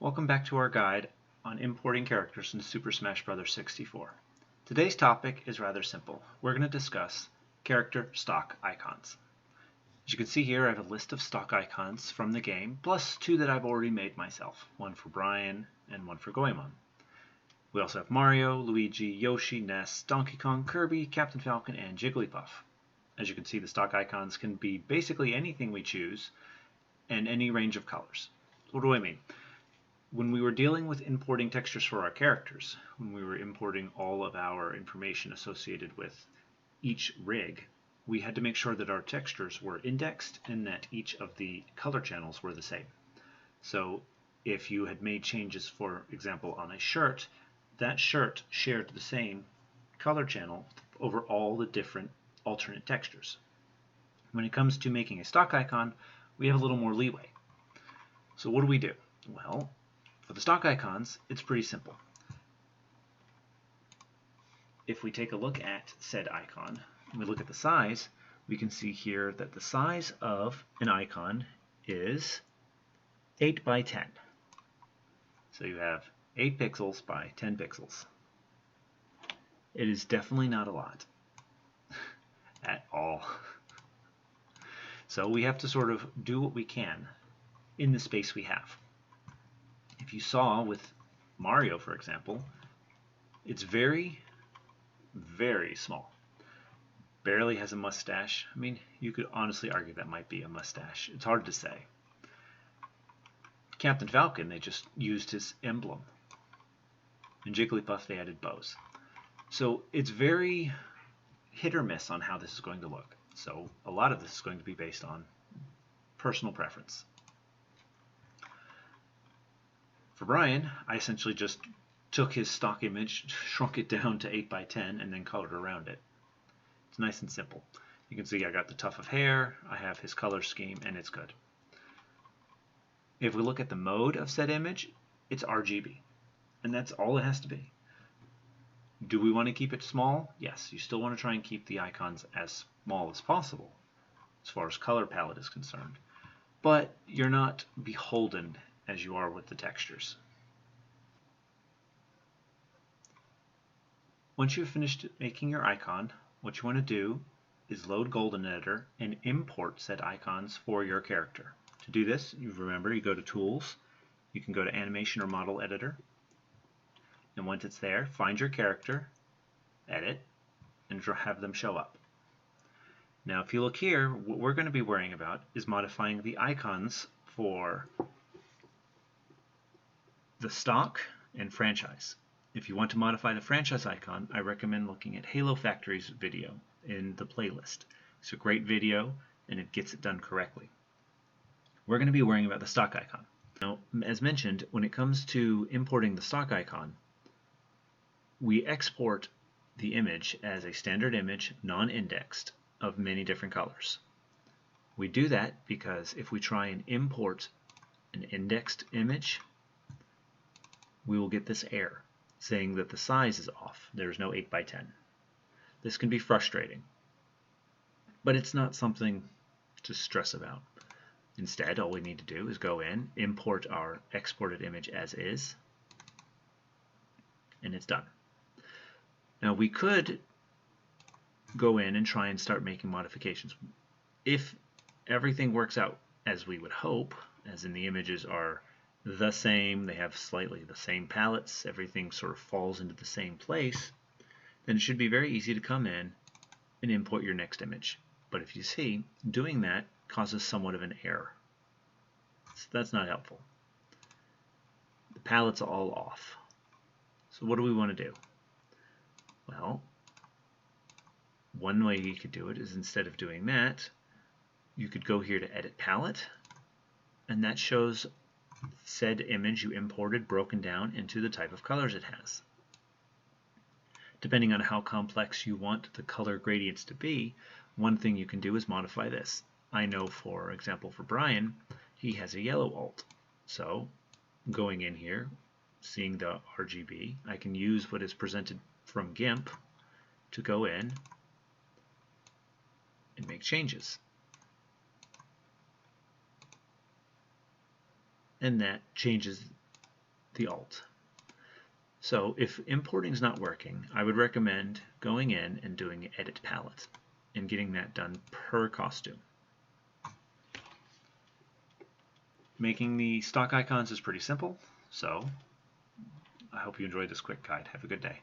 Welcome back to our guide on importing characters into Super Smash Bros. 64. Today's topic is rather simple. We're going to discuss character stock icons. As you can see here, I have a list of stock icons from the game, plus two that I've already made myself, one for Brian and one for Goemon. We also have Mario, Luigi, Yoshi, Ness, Donkey Kong, Kirby, Captain Falcon, and Jigglypuff. As you can see, the stock icons can be basically anything we choose and any range of colors. What do I mean? When we were dealing with importing textures for our characters, when we were importing all of our information associated with each rig, we had to make sure that our textures were indexed and that each of the color channels were the same. So if you had made changes, for example, on a shirt, that shirt shared the same color channel over all the different alternate textures. When it comes to making a stock icon, we have a little more leeway. So what do? Well, for the stock icons, it's pretty simple. If we take a look at said icon, and we look at the size, we can see here that the size of an icon is 8 by 10. So you have 8 pixels by 10 pixels. It is definitely not a lot at all. So we have to sort of do what we can in the space we have. If you saw with Mario, for example, it's very, very small. Barely has a mustache. I mean, you could honestly argue that might be a mustache. It's hard to say. Captain Falcon, they just used his emblem. And Jigglypuff, they added bows. So it's very hit or miss on how this is going to look. So a lot of this is going to be based on personal preference. For Brian, I essentially just took his stock image, shrunk it down to 8 by 10, and then colored around it. It's nice and simple. You can see I got the tuft of hair, I have his color scheme, and it's good. If we look at the mode of said image, it's RGB, and that's all it has to be. Do we want to keep it small? Yes, you still want to try and keep the icons as small as possible, as far as color palette is concerned, but you're not beholden as you are with the textures. Once you've finished making your icon, what you want to do is load Golden Editor and import said icons for your character. To do this, you go to Tools, you can go to Animation or Model Editor, and once it's there, find your character, edit, and have them show up. Now if you look here, what we're going to be worrying about is modifying the icons for the stock and franchise. If you want to modify the franchise icon, I recommend looking at Halo Factory's video in the playlist. It's a great video and it gets it done correctly. We're going to be worrying about the stock icon. Now, as mentioned, when it comes to importing the stock icon, we export the image as a standard image, non-indexed, of many different colors. We do that because if we try and import an indexed image, we will get this error saying that the size is off. There's no 8 by 10. This can be frustrating, but it's not something to stress about. Instead, all we need to do is go in, import our exported image as is, and it's done. Now we could go in and try and start making modifications. If everything works out as we would hope, as in the images are the same, they have slightly the same pallets, everything sort of falls into the same place, then it should be very easy to come in and import your next image. But if you see, doing that causes somewhat of an error. So that's not helpful. The pallets are all off. So what do we want to do? Well, one way you could do it is instead of doing that, you could go here to Edit Palette, and that shows said image you imported broken down into the type of colors it has. Depending on how complex you want the color gradients to be, one thing you can do is modify this. I know, for example, for Brian, he has a yellow alt. So going in here, seeing the RGB, I can use what is presented from GIMP to go in and make changes. And that changes the alt. So if importing is not working, I would recommend going in and doing edit palette and getting that done per costume. Making the stock icons is pretty simple, so I hope you enjoyed this quick guide. Have a good day.